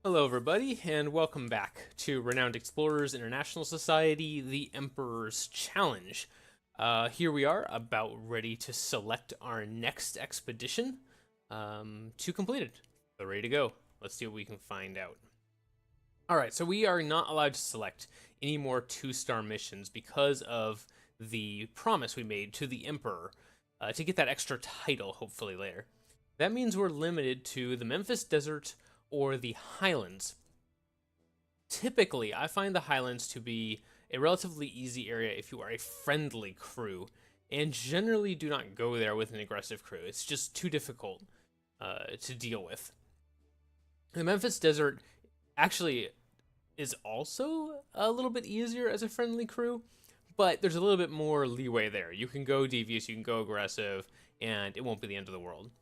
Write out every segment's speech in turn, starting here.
Hello, everybody, and welcome back to Renowned Explorers International Society, the Emperor's Challenge. Here we are, about ready to select our next expedition to complete it. So, ready to go. Let's see what we can find out. Alright, so we are not allowed to select any more 2-star missions because of the promise we made to the Emperor to get that extra title, hopefully, later. That means we're limited to the Memphis Desert or the Highlands. Typically, I find the Highlands to be a relatively easy area if you are a friendly crew, and generally do not go there with an aggressive crew. It's just too difficult to deal with. The Memphis Desert actually is also a little bit easier as a friendly crew, but there's a little bit more leeway there. You can go devious, you can go aggressive, and it won't be the end of the world.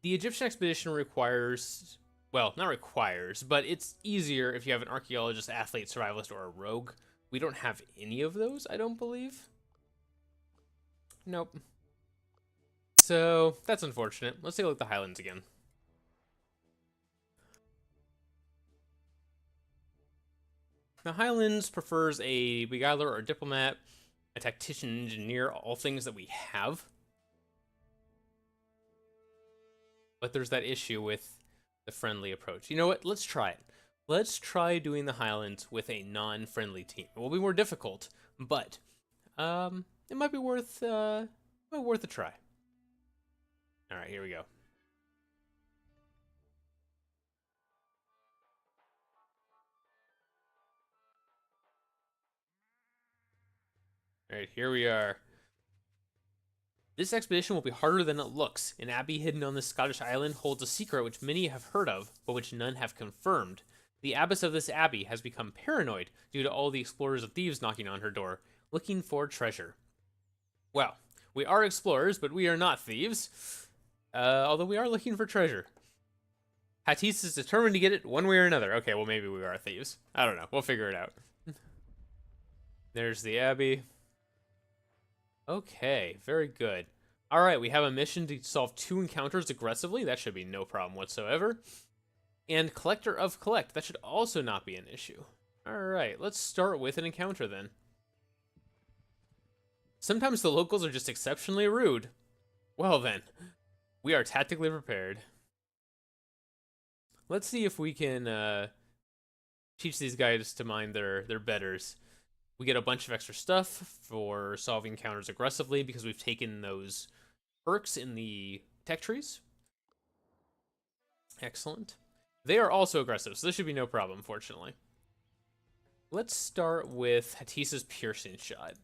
The Egyptian expedition requires, well, not requires, but it's easier if you have an archaeologist, athlete, survivalist, or a rogue. We don't have any of those, I don't believe. Nope. So, that's unfortunate. Let's take a look at the Highlands again. The Highlands prefers a beguiler or a diplomat, a tactician, engineer, all things that we have. But there's that issue with the friendly approach. You know what? Let's try it. Let's try doing the Highlands with a non-friendly team. It will be more difficult, but it might be worth a try. All right, here we go. All right, here we are. This expedition will be harder than it looks. An abbey hidden on this Scottish island holds a secret which many have heard of, but which none have confirmed. The abbess of this abbey has become paranoid due to all the explorers of thieves knocking on her door, looking for treasure. Well, we are explorers, but we are not thieves. Although we are looking for treasure. Hatis is determined to get it one way or another. Okay, well, maybe we are thieves. I don't know. We'll figure it out. There's the abbey. Okay, very good. Alright, we have a mission to solve 2 encounters aggressively. That should be no problem whatsoever. And Collector of Collect. That should also not be an issue. Alright, let's start with an encounter then. Sometimes the locals are just exceptionally rude. Well then, we are tactically prepared. Let's see if we can teach these guys to mind their betters. We get a bunch of extra stuff for solving encounters aggressively because we've taken those perks in the tech trees. Excellent. They are also aggressive, so this should be no problem, fortunately. Let's start with Hatis's piercing shot.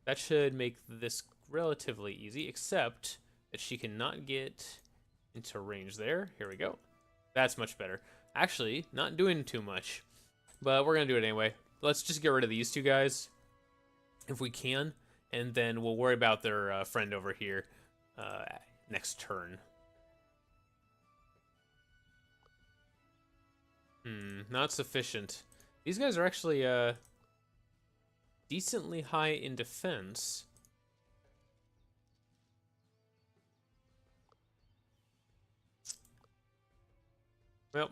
That should make this relatively easy, except that she cannot get into range there. Here we go. That's much better. Actually, not doing too much, but we're going to do it anyway. Let's just get rid of these 2 guys, if we can, and then we'll worry about their friend over here next turn. Not sufficient. These guys are actually decently high in defense. Well,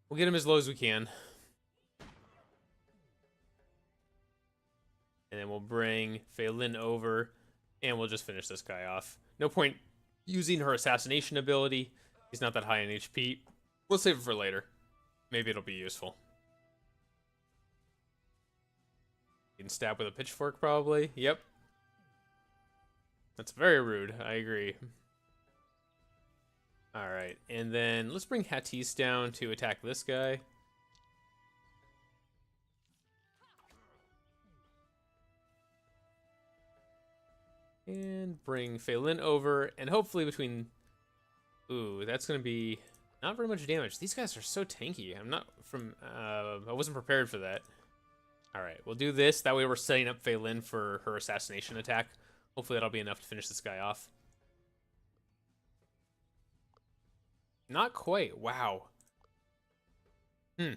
we'll get him as low as we can. And then we'll bring Feilin over, and we'll just finish this guy off. No point using her assassination ability. He's not that high in HP. We'll save it for later. Maybe it'll be useful. You can stab with a pitchfork, probably. Yep. That's very rude. I agree. Alright, and then let's bring Hatis down to attack this guy. And bring Feilin over, and hopefully between... Ooh, that's going to be not very much damage. These guys are so tanky. I wasn't prepared for that. Alright, we'll do this. That way we're setting up Feilin for her assassination attack. Hopefully that'll be enough to finish this guy off. Not quite. Wow. I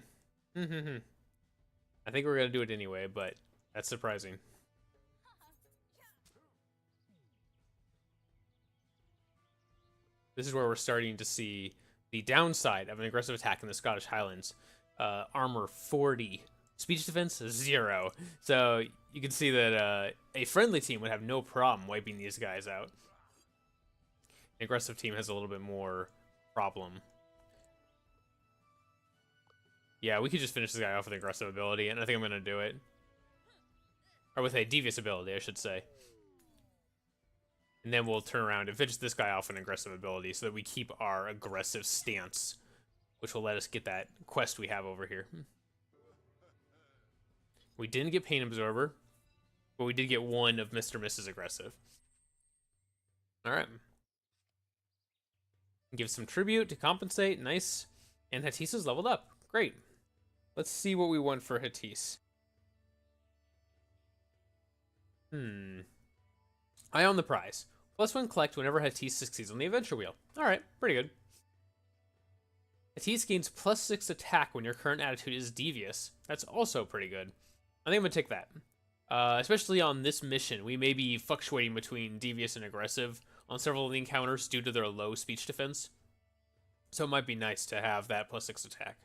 think we're going to do it anyway, but that's surprising. This is where we're starting to see The downside of an aggressive attack in the Scottish Highlands, armor 40, speech defense 0. So you can see that a friendly team would have no problem wiping these guys out. An aggressive team has a little bit more problem. Yeah, we could just finish this guy off with aggressive ability, and I think I'm going to do it. Or with a devious ability, I should say. And then we'll turn around and finish this guy off with an aggressive ability so that we keep our aggressive stance, which will let us get that quest we have over here. We didn't get Pain Absorber, but we did get one of Mr. Mrs. Aggressive. Alright. Give some tribute to compensate. Nice. And Hatisse is leveled up. Great. Let's see what we want for Hatisse. Eye on the prize. +1 collect whenever Hatisse succeeds on the adventure wheel. Alright, pretty good. Hatisse gains +6 attack when your current attitude is devious. That's also pretty good. I think I'm going to take that. Especially on this mission, we may be fluctuating between devious and aggressive on several of the encounters due to their low speech defense. So it might be nice to have that +6 attack.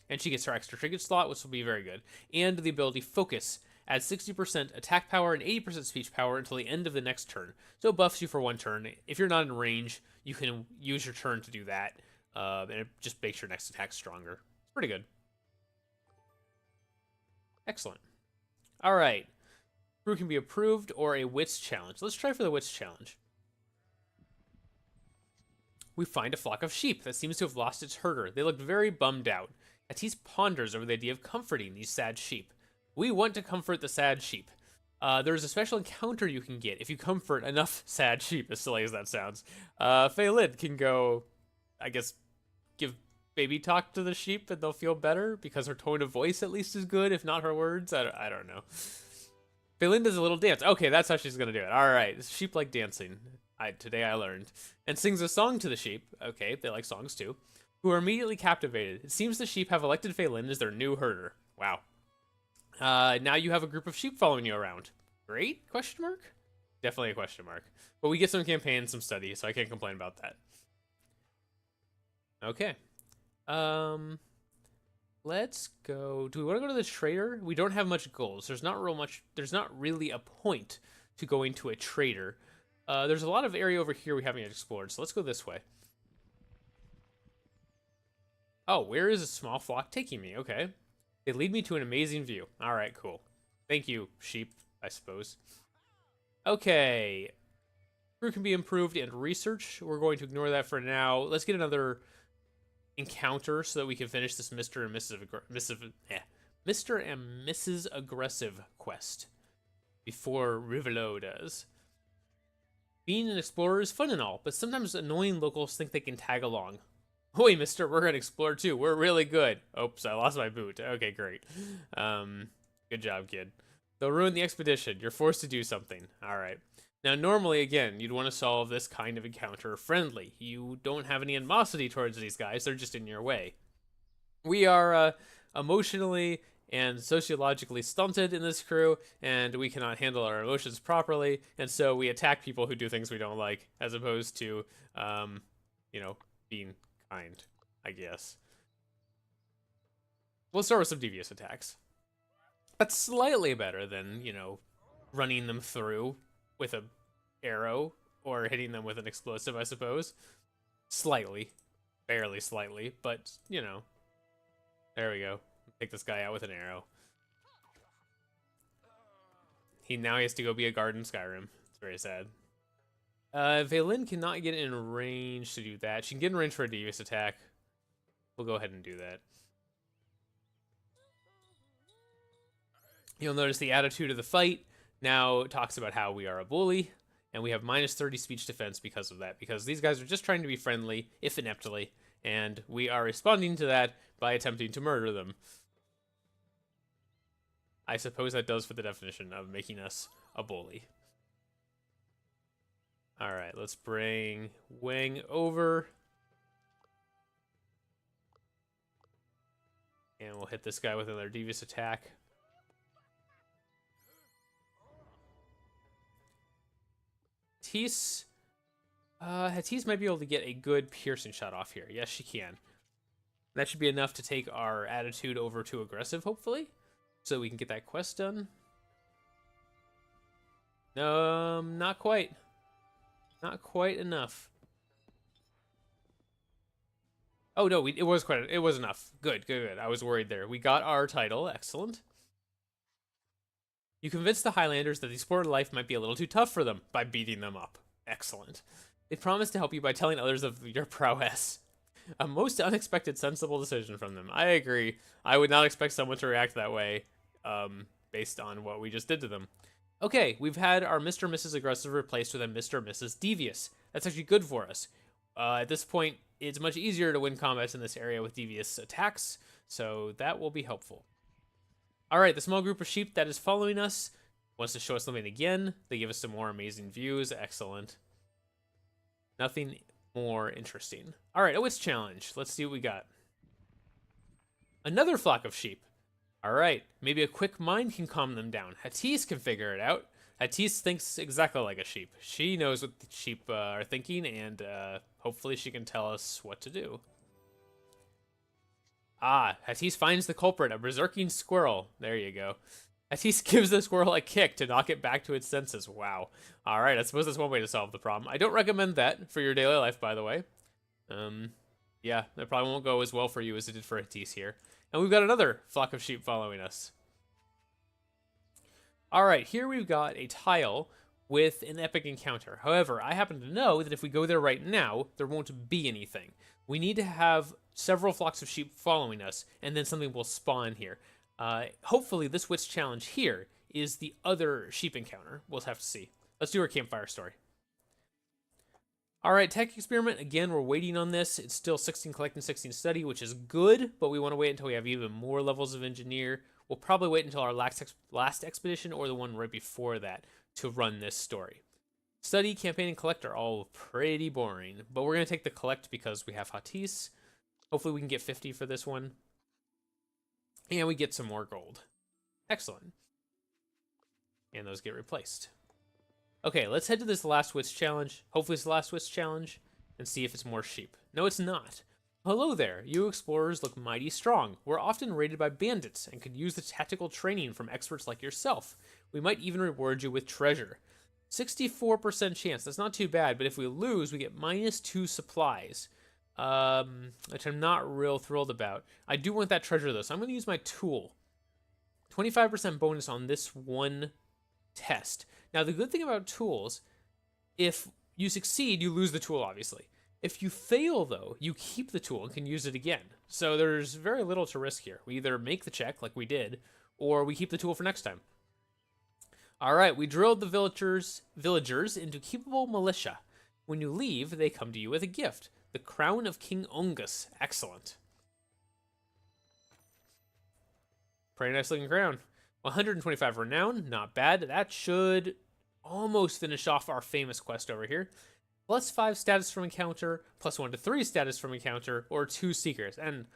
And she gets her extra trinket slot, which will be very good. And the ability Focus adds 60% attack power and 80% speech power until the end of the next turn. So it buffs you for 1 turn. If you're not in range, you can use your turn to do that. And it just makes your next attack stronger. It's pretty good. Excellent. Alright. Crew can be approved or a Wits challenge. Let's try for the Wits challenge. We find a flock of sheep that seems to have lost its herder. They look very bummed out. Hatisse ponders over the idea of comforting these sad sheep. We want to comfort the sad sheep. There's a special encounter you can get if you comfort enough sad sheep, as silly as that sounds. Phelan can go, I guess, give baby talk to the sheep and they'll feel better because her tone of voice at least is good, if not her words. I don't know. Phelan does a little dance. Okay, that's how she's going to do it. All right, sheep like dancing. Today I learned. And sings a song to the sheep. Okay, they like songs too. Who are immediately captivated. It seems the sheep have elected Phelan as their new herder. Wow. Now you have a group of sheep following you around. Great? Question mark? Definitely a question mark. But we get some campaign and some study, so I can't complain about that. Okay. Let's go. Do we want to go to the trader? We don't have much gold. So there's not really a point to going to a trader. There's a lot of area over here we haven't yet explored, so let's go this way. Oh, where is a small flock taking me? Okay. They lead me to an amazing view. All right, cool. Thank you, sheep, I suppose. Okay. Crew can be improved and research. We're going to ignore that for now. Let's get another encounter so that we can finish this Mr. and Mrs. Aggressive quest before Rivelo does. Being an explorer is fun and all, but sometimes annoying locals think they can tag along. Oi, mister, we're gonna explore too. We're really good. Oops, I lost my boot. Okay, great. Good job, kid. They'll ruin the expedition. You're forced to do something. Alright. Now, normally, again, you'd want to solve this kind of encounter friendly. You don't have any animosity towards these guys. They're just in your way. We are emotionally and sociologically stunted in this crew, and we cannot handle our emotions properly, and so we attack people who do things we don't like, as opposed to, you know, being kind, I guess. We'll start with some devious attacks. That's slightly better than, you know, running them through with a arrow or hitting them with an explosive, I suppose. Slightly. Barely slightly, but, you know. There we go. Take this guy out with an arrow. Now he has to go be a guard in Skyrim. It's very sad. Valen cannot get in range to do that. She can get in range for a devious attack. We'll go ahead and do that. You'll notice the attitude of the fight now talks about how we are a bully, and we have minus 30 speech defense because of that, because these guys are just trying to be friendly, if ineptly, and we are responding to that by attempting to murder them. I suppose that does fit the definition of making us a bully. Alright, let's bring Wang over. And we'll hit this guy with another devious attack. Tis, Hatise might be able to get a good piercing shot off here. Yes, she can. That should be enough to take our attitude over to aggressive, hopefully. So we can get that quest done. Not quite. Not quite enough. Oh no, it was enough. Good. I was worried there. We got our title. Excellent. You convinced the Highlanders that the explorer life might be a little too tough for them by beating them up. Excellent. They promised to help you by telling others of your prowess. A most unexpected, sensible decision from them. I agree. I would not expect someone to react that way, based on what we just did to them. Okay, we've had our Mr. and Mrs. Aggressive replaced with a Mr. and Mrs. Devious. That's actually good for us. At this point, it's much easier to win combats in this area with devious attacks, so that will be helpful. Alright, the small group of sheep that is following us wants to show us something again. They give us some more amazing views. Excellent. Nothing more interesting. Alright, a wits challenge. Let's see what we got. Another flock of sheep. Alright, maybe a quick mind can calm them down. Hatise can figure it out. Hatise thinks exactly like a sheep. She knows what the sheep are thinking, and hopefully she can tell us what to do. Ah, Hatise finds the culprit, a berserking squirrel. There you go. Hatise gives the squirrel a kick to knock it back to its senses. Wow. Alright, I suppose that's one way to solve the problem. I don't recommend that for your daily life, by the way. Yeah, that probably won't go as well for you as it did for Hatise here. And we've got another flock of sheep following us. Alright, here we've got a tile with an epic encounter. However, I happen to know that if we go there right now, there won't be anything. We need to have several flocks of sheep following us, and then something will spawn here. Hopefully this witch challenge here is the other sheep encounter. We'll have to see. Let's do our campfire story. Alright, tech experiment. Again, we're waiting on this. It's still 16 collect and 16 study, which is good, but we want to wait until we have even more levels of engineer. We'll probably wait until our last expedition or the one right before that to run this story. Study, campaign, and collect are all pretty boring, but we're going to take the collect because we have Hatise. Hopefully we can get 50 for this one. And we get some more gold. Excellent. And those get replaced. Okay, let's head to this last witch challenge. Hopefully it's the last witch challenge. And see if it's more sheep. No, it's not. Hello there. You explorers look mighty strong. We're often raided by bandits and could use the tactical training from experts like yourself. We might even reward you with treasure. 64% chance. That's not too bad, but if we lose, we get -2 supplies. Which I'm not real thrilled about. I do want that treasure though, so I'm going to use my tool. 25% bonus on this one test. Now the good thing about tools, if you succeed, you lose the tool obviously. If you fail though, you keep the tool and can use it again. So there's very little to risk here. We either make the check like we did, or we keep the tool for next time. Alright, we drilled the villagers into keepable militia. When you leave, they come to you with a gift. The crown of King Ongus. Excellent. Pretty nice looking crown. 125 renown. Not bad. That should almost finish off our famous quest over here. +5 status from encounter, +1 to 3 status from encounter, or 2 seekers. And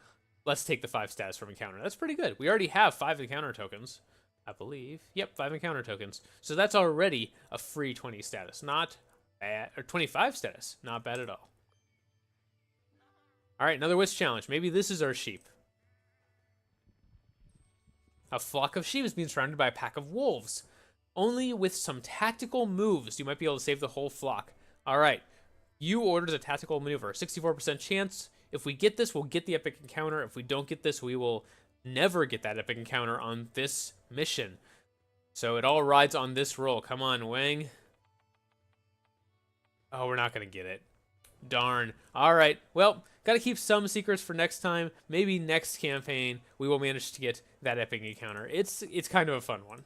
let's take the 5 status from encounter. That's pretty good. We already have 5 encounter tokens, I believe. Yep, 5 encounter tokens. So that's already a free 20 status. Not bad. Or 25 status. Not bad at all. Alright, another witch challenge. Maybe this is our sheep. A flock of sheep is being surrounded by a pack of wolves. Only with some tactical moves, you might be able to save the whole flock. Alright, you orders a tactical maneuver. 64% chance. If we get this, we'll get the epic encounter. If we don't get this, we will never get that epic encounter on this mission. So it all rides on this roll. Come on, Wang. Oh, we're not going to get it. Darn. Alright, well, gotta keep some secrets for next time. Maybe next campaign we will manage to get that epic encounter. It's kind of a fun one.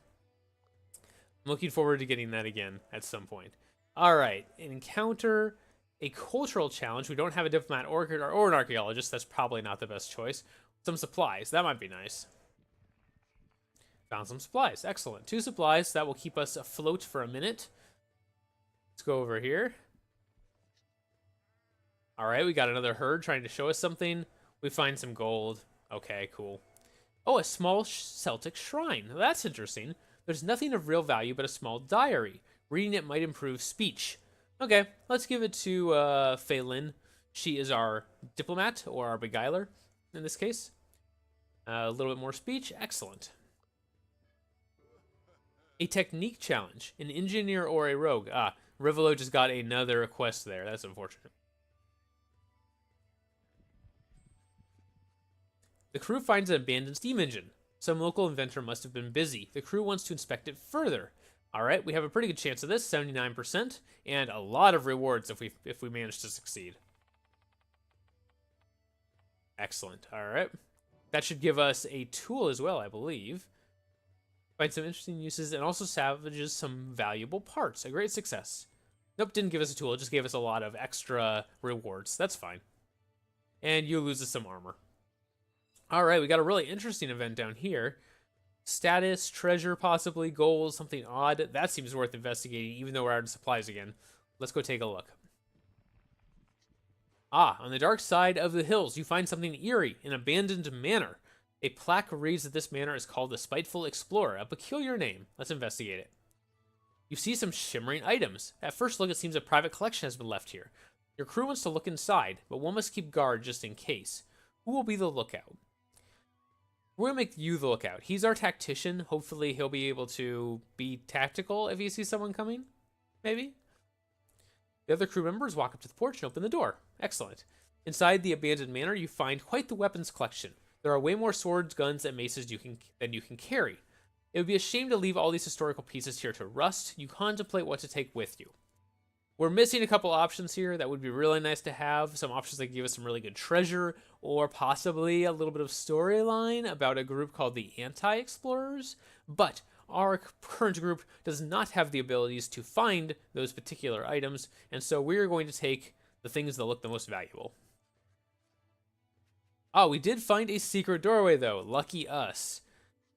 I'm looking forward to getting that again at some point. Alright, encounter a cultural challenge. We don't have a diplomat or an archaeologist. That's probably not the best choice. Some supplies. That might be nice. Found some supplies. Excellent. 2 supplies. That will keep us afloat for a minute. Let's go over here. Alright, we got another herd trying to show us something. We find some gold. Okay, cool. Oh, a small Celtic shrine. That's interesting. There's nothing of real value but a small diary. Reading it might improve speech. Okay, let's give it to Fei Lin. She is our diplomat, or our beguiler, in this case. A little bit more speech. Excellent. A technique challenge. An engineer or a rogue. Ah, Rivolo just got another quest there. That's unfortunate. The crew finds an abandoned steam engine. Some local inventor must have been busy. The crew wants to inspect it further. All right, we have a pretty good chance of this, 79%, and a lot of rewards if we manage to succeed. Excellent. All right. That should give us a tool as well, I believe. Find some interesting uses and also salvages some valuable parts. A great success. Nope, didn't give us a tool. It just gave us a lot of extra rewards. That's fine. And you lose some armor. All right, we got a really interesting event down here. Status, treasure, possibly, goals, something odd. That seems worth investigating, even though we're out of supplies again. Let's go take a look. Ah, on the dark side of the hills, you find something eerie, an abandoned manor. A plaque reads that this manor is called the Spiteful Explorer, a peculiar name. Let's investigate it. You see some shimmering items. At first look, it seems a private collection has been left here. Your crew wants to look inside, but one must keep guard just in case. Who will be the lookout? We're going to make you the lookout. He's our tactician. Hopefully he'll be able to be tactical if he sees someone coming. Maybe? The other crew members walk up to the porch and open the door. Excellent. Inside the abandoned manor, you find quite the weapons collection. There are way more swords, guns, and maces than you can carry. It would be a shame to leave all these historical pieces here to rust. You contemplate what to take with you. We're missing a couple options here that would be really nice to have. Some options that give us some really good treasure, or possibly a little bit of storyline about a group called the Anti-Explorers. But our current group does not have the abilities to find those particular items, and so we're going to take the things that look the most valuable. Oh, we did find a secret doorway, though. Lucky us.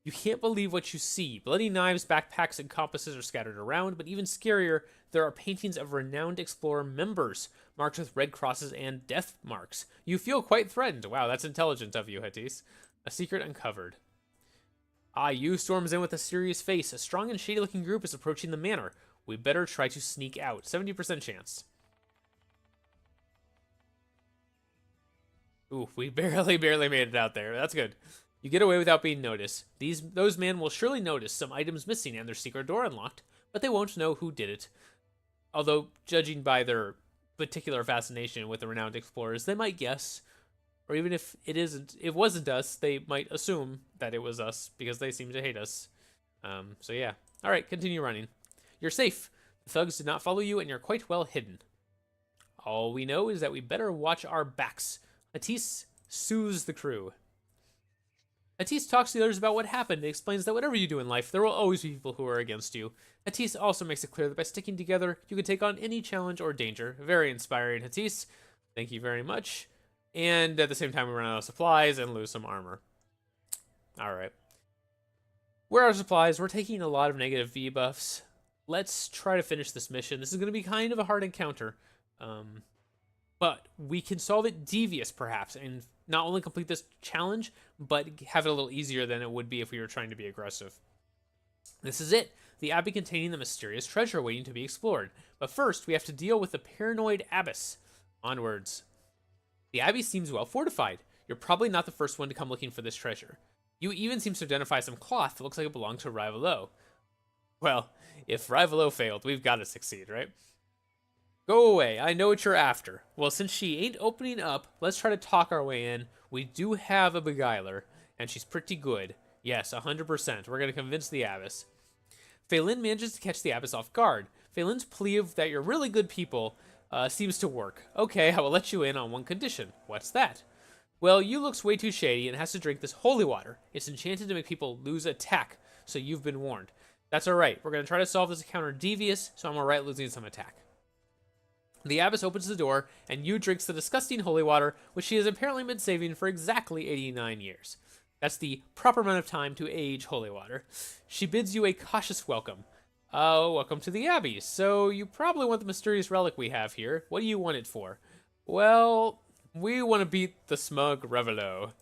You can't believe what you see. Bloody knives, backpacks, and compasses are scattered around, but even scarier, there are paintings of renowned explorer members, marked with red crosses and death marks. You feel quite threatened. Wow, that's intelligent of you, Hetis. A secret uncovered. Ah, Yu storms in with a serious face. A strong and shady-looking group is approaching the manor. We better try to sneak out. 70% chance. Ooh, we barely made it out there. That's good. You get away without being noticed. Those men will surely notice some items missing and their secret door unlocked, but they won't know who did it. Although, judging by their particular fascination with the renowned explorers, they might guess. Or even if it wasn't us, they might assume that it was us because they seem to hate us. So yeah. All right, continue running. You're safe. The thugs did not follow you, and you're quite well hidden. All we know is that we better watch our backs. Hetis soothes the crew. Hetis talks to the others about what happened and explains that whatever you do in life, there will always be people who are against you. Hetis also makes it clear that by sticking together, you can take on any challenge or danger. Very inspiring, Hetis. Thank you very much. And at the same time, we run out of supplies and lose some armor. Alright. We're out of supplies. We're taking a lot of negative V buffs. Let's try to finish this mission. This is going to be kind of a hard encounter. But we can solve it devious, perhaps, and not only complete this challenge, but have it a little easier than it would be if we were trying to be aggressive. This is it. The abbey containing the mysterious treasure waiting to be explored. But first, we have to deal with the paranoid abbess. Onwards. The abbey seems well fortified. You're probably not the first one to come looking for this treasure. You even seem to identify some cloth that looks like it belonged to Rivolo. Well, if Rivolo failed, we've got to succeed, right? Go away, I know what you're after. Well, since she ain't opening up, let's try to talk our way in. We do have a beguiler, and she's pretty good. Yes, 100%. We're going to convince the abbess. Fei Lin manages to catch the abbess off guard. Fei Lin's plea that you're really good people seems to work. Okay, I will let you in on one condition. What's that? Well, you looks way too shady and has to drink this holy water. It's enchanted to make people lose attack, so you've been warned. That's alright. We're going to try to solve this encounter devious, so I'm alright losing some attack. The abbess opens the door, and Yu drinks the disgusting holy water, which she has apparently been saving for exactly 89 years. That's the proper amount of time to age holy water. She bids you a cautious welcome. Welcome to the abbey. So, you probably want the mysterious relic we have here. What do you want it for? Well, we want to beat the smug Rivolo.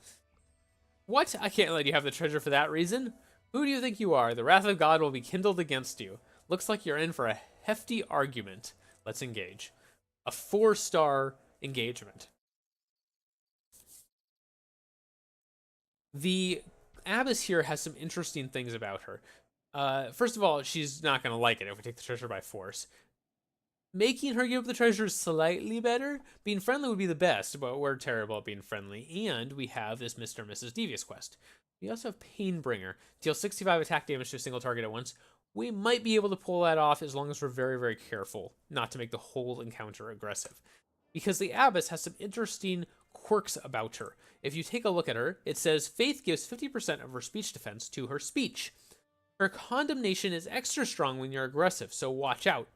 What? I can't let you have the treasure for that reason. Who do you think you are? The wrath of God will be kindled against you. Looks like you're in for a hefty argument. Let's engage. A 4-star engagement. The Abyss here has some interesting things about her. First of all, she's not going to like it if we take the treasure by force. Making her give up the treasure is slightly better. Being friendly would be the best, but we're terrible at being friendly. And we have this Mr. and Mrs. Devious quest. We also have Painbringer. Deal 65 attack damage to a single target at once. We might be able to pull that off as long as we're very, very careful not to make the whole encounter aggressive. Because the Abyss has some interesting quirks about her. If you take a look at her, it says Faith gives 50% of her speech defense to her speech. Her condemnation is extra strong when you're aggressive, so watch out.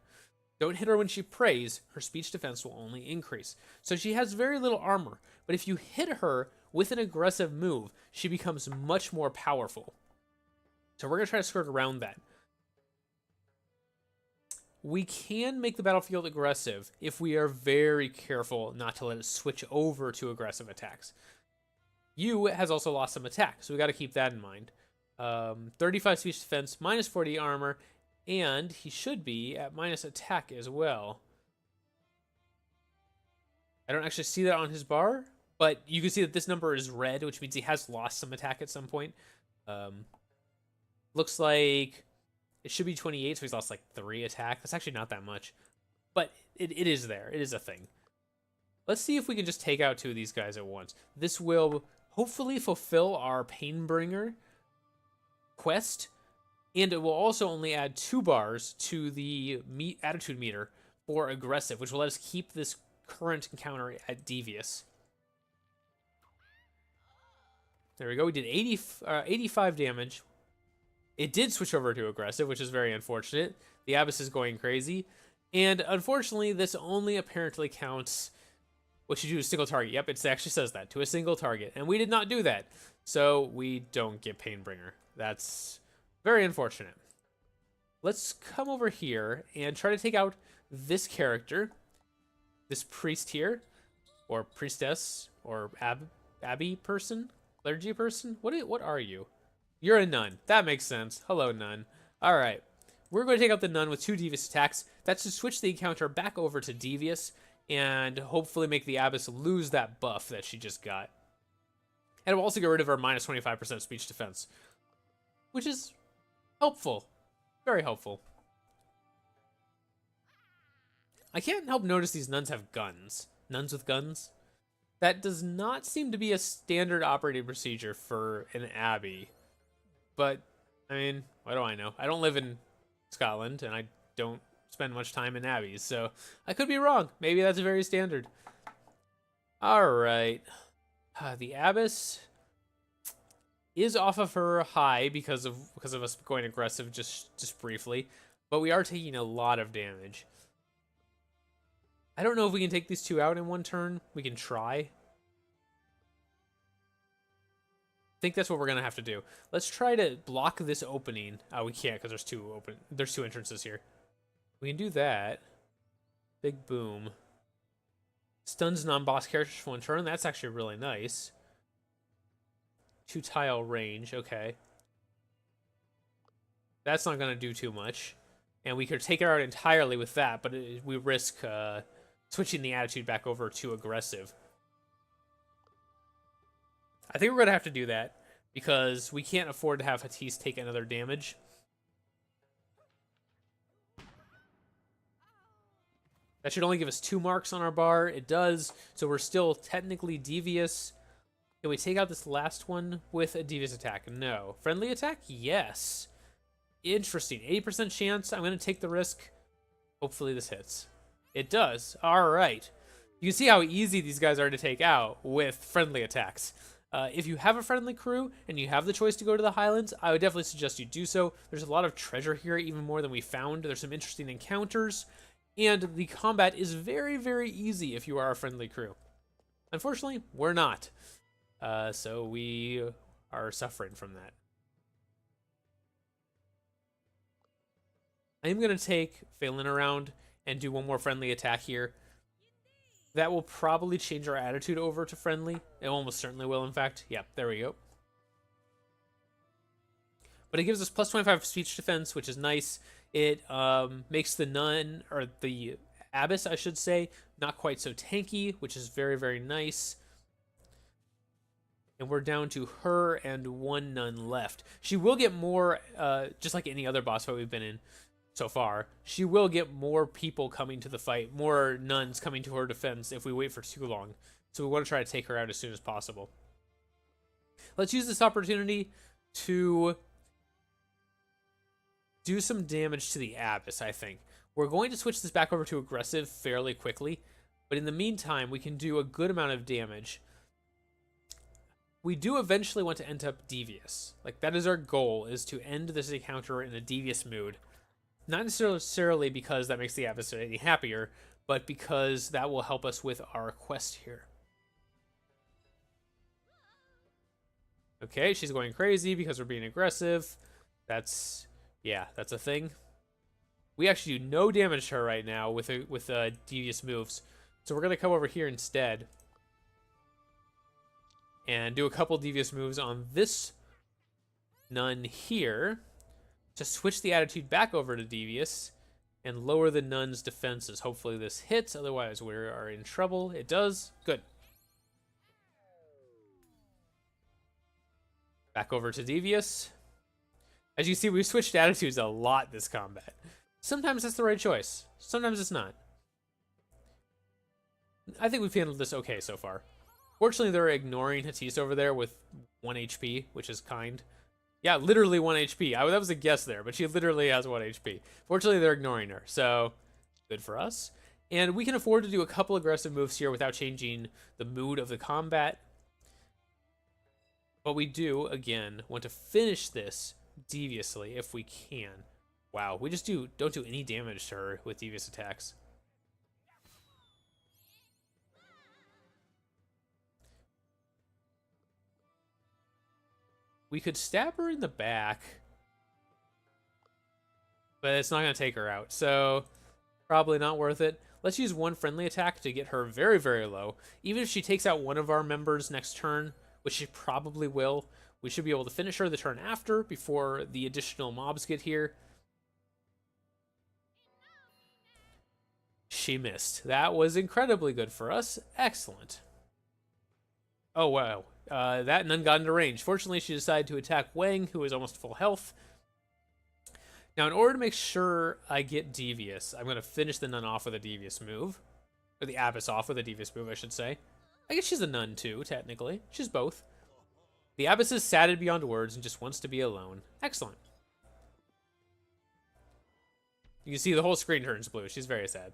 Don't hit her when she prays, her speech defense will only increase. So she has very little armor, but if you hit her with an aggressive move, she becomes much more powerful. So we're going to try to skirt around that. We can make the battlefield aggressive if we are very careful not to let it switch over to aggressive attacks. Yu has also lost some attack, so we got to keep that in mind. 35 speech defense, minus 40 armor, and he should be at minus attack as well. I don't actually see that on his bar, but you can see that this number is red, which means he has lost some attack at some point. Looks like it should be 28, so he's lost like 3 attack. That's actually not that much, but it is there. It is a thing. Let's see if we can just take out 2 of these guys at once. This will hopefully fulfill our Painbringer quest, and it will also only add 2 bars to the attitude meter for aggressive, which will let us keep this current encounter at devious. There we go. We did 85 damage. It did switch over to aggressive, which is very unfortunate. The Abyss is going crazy. And unfortunately, this only apparently counts what you do to a single target. Yep, it actually says that, to a single target. And we did not do that. So we don't get Painbringer. That's very unfortunate. Let's come over here and try to take out this character. This priest here. Or priestess. Or abbey person? Clergy person? What are you? You're a nun. That makes sense. Hello, nun. Alright. We're going to take out the nun with 2 devious attacks. That's to switch the encounter back over to devious and hopefully make the Abyss lose that buff that she just got. And it will also get rid of her minus 25% speech defense, which is helpful. Very helpful. I can't help notice these nuns have guns. Nuns with guns? That does not seem to be a standard operating procedure for an abbey. But, I mean, what do I know? I don't live in Scotland, and I don't spend much time in abbeys, so I could be wrong. Maybe that's very standard. Alright. The Abyss is off of her high because of us going aggressive just briefly, but we are taking a lot of damage. I don't know if we can take these 2 out in one turn. We can try. I think that's what we're gonna have to do. Let's try to block this opening. We can't because there's 2 entrances here. We can do that. Big boom. Stuns non-boss characters for 1 turn. That's actually really nice. 2 tile range. Okay. That's not gonna do too much, and we could take her out entirely with that, but we risk switching the attitude back over to aggressive. I think we're going to have to do that because we can't afford to have Hatise take another damage. That should only give us 2 marks on our bar. It does, so we're still technically devious. Can we take out this last one with a devious attack? No. Friendly attack? Yes. Interesting. 80% chance. I'm going to take the risk. Hopefully this hits. It does. All right. You can see how easy these guys are to take out with friendly attacks. If you have a friendly crew and you have the choice to go to the Highlands, I would definitely suggest you do so. There's a lot of treasure here, even more than we found. There's some interesting encounters, and the combat is very, very easy if you are a friendly crew. Unfortunately, we're not. So we are suffering from that. I am going to take Phelan around and do 1 more friendly attack here. That will probably change our attitude over to friendly. It almost certainly will, in fact. Yep, there we go. But it gives us plus 25 speech defense, which is nice. It makes the nun, or the Abyss, I should say. Not quite so tanky, which is very, very nice. And we're down to her and one nun left. She will get more, just like any other boss fight we've been in so far, she will get more people coming to the fight, more nuns coming to her defense if we wait for too long. So we want to try to take her out as soon as possible. Let's use this opportunity to do some damage to the Abyss, I think. We're going to switch this back over to aggressive fairly quickly, but in the meantime, we can do a good amount of damage. We do eventually want to end up devious. Like, that is our goal, is to end this encounter in a devious mood. Not necessarily because that makes the adversary any happier, but because that will help us with our quest here. Okay, she's going crazy because we're being aggressive. That's a thing. We actually do no damage to her right now with devious moves. So we're going to come over here instead and do a couple devious moves on this nun here to switch the attitude back over to devious and lower the nun's defenses. Hopefully this hits, otherwise we are in trouble. It does. Good. Back over to devious. As you see, we've switched attitudes a lot this combat. Sometimes that's the right choice. Sometimes it's not. I think we've handled this okay so far. Fortunately, they're ignoring Hatise over there with 1 HP, which is kind. Yeah, literally 1 HP. That was a guess there, but she literally has 1 HP. Fortunately, they're ignoring her, so good for us. And we can afford to do a couple aggressive moves here without changing the mood of the combat. But we do, again, want to finish this deviously if we can. Wow, we just don't do any damage to her with devious attacks. We could stab her in the back, but it's not going to take her out, so probably not worth it. Let's use one friendly attack to get her very, very low. Even if she takes out one of our members next turn, which she probably will, we should be able to finish her the turn after, before the additional mobs get here. She missed. That was incredibly good for us. Excellent. Oh, wow. That nun got into range. Fortunately, she decided to attack Wang, who is almost full health. Now, in order to make sure I get devious, I'm going to finish the nun off with a devious move. Or the Abyss off with a devious move, I should say. I guess she's a nun, too, technically. She's both. The Abyss is saddened beyond words and just wants to be alone. Excellent. You can see the whole screen turns blue. She's very sad.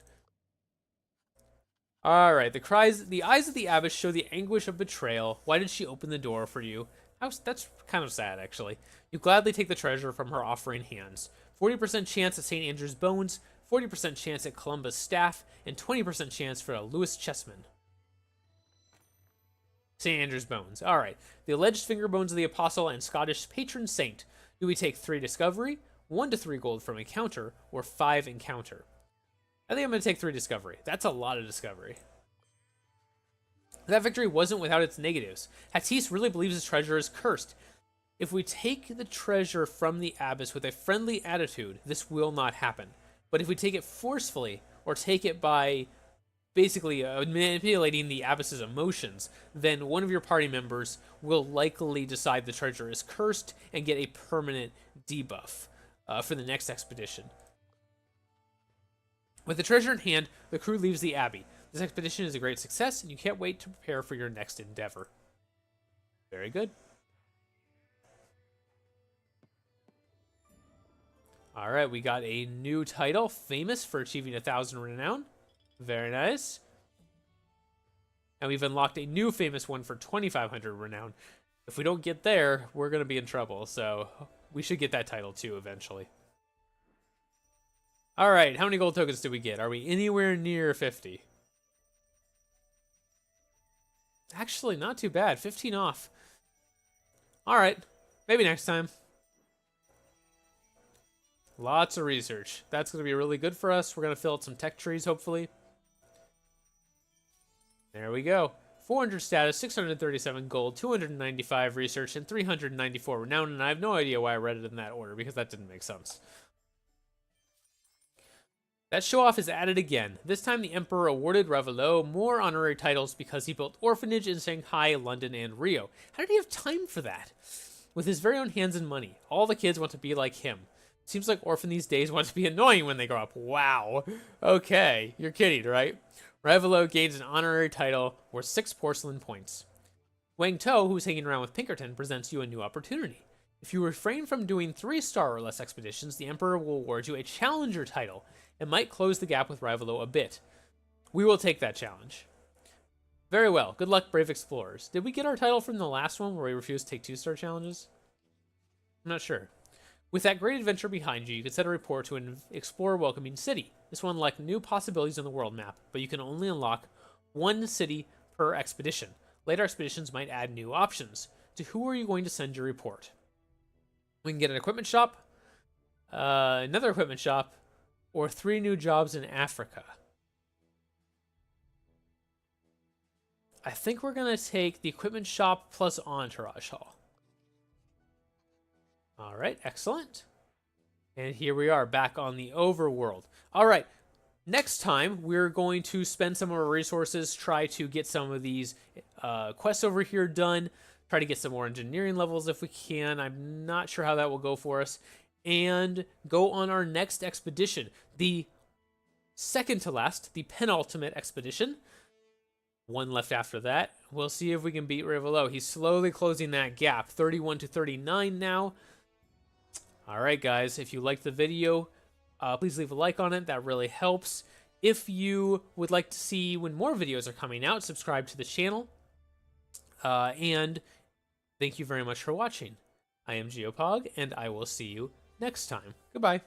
Alright, the eyes of the Abyss show the anguish of betrayal. Why did she open the door for you? That's kind of sad, actually. You gladly take the treasure from her offering hands. 40% chance at St. Andrew's bones, 40% chance at Columba's staff, and 20% chance for a Lewis chessman. St. Andrew's bones. Alright. The alleged finger bones of the apostle and Scottish patron saint. Do we take 3 discovery, 1 to 3 gold from encounter, or 5 encounter? I think I'm going to take 3 discovery. That's a lot of discovery. That victory wasn't without its negatives. Hatise really believes his treasure is cursed. If we take the treasure from the Abyss with a friendly attitude, this will not happen. But if we take it forcefully, or take it by basically manipulating the Abyss's emotions, then one of your party members will likely decide the treasure is cursed and get a permanent debuff for the next expedition. With the treasure in hand, the crew leaves the Abbey. This expedition is a great success, and you can't wait to prepare for your next endeavor. Very good. Alright, we got a new title, Famous for achieving 1,000 renown. Very nice. And we've unlocked a new famous one for 2,500 renown. If we don't get there, we're going to be in trouble, so we should get that title too eventually. Alright, how many gold tokens did we get? Are we anywhere near 50? Actually, not too bad. 15 off. Alright, maybe next time. Lots of research. That's going to be really good for us. We're going to fill out some tech trees, hopefully. There we go. 400 status, 637 gold, 295 research, and 394 renown. And I have no idea why I read it in that order, because that didn't make sense. That show-off is at it again. This time the Emperor awarded Revelot more honorary titles because he built orphanage in Shanghai, London, and Rio. How did he have time for that? With his very own hands and money, all the kids want to be like him. Seems like orphan these days want to be annoying when they grow up. Wow. Okay, you're kidding, right? Revelot gains an honorary title worth 6 porcelain points. Wang To, who's hanging around with Pinkerton, presents you a new opportunity. If you refrain from doing 3-star or less expeditions, the Emperor will award you a challenger title. It might close the gap with Revelot a bit. We will take that challenge. Very well. Good luck, brave explorers. Did we get our title from the last one where we refused to take 2-star challenges? I'm not sure. With that great adventure behind you, you can set a report to an explorer welcoming city. This will unlock new possibilities on the world map, but you can only unlock 1 city per expedition. Later expeditions might add new options. To who are you going to send your report? We can get an equipment shop, another equipment shop, or 3 new jobs in Africa. I think we're going to take the equipment shop plus entourage hall. All right, excellent. And here we are back on the overworld. All right, next time we're going to spend some of our resources, try to get some of these quests over here done, try to get some more engineering levels if we can. I'm not sure how that will go for us. And go on our next expedition, the second to last, the penultimate expedition. 1 left after that. We'll see if we can beat Revelot. He's slowly closing that gap, 31 to 39 now. All right, guys, if you liked the video, please leave a like on it. That really helps. If you would like to see when more videos are coming out, subscribe to the channel. And thank you very much for watching. I am Geopogg, and I will see you next time. Goodbye.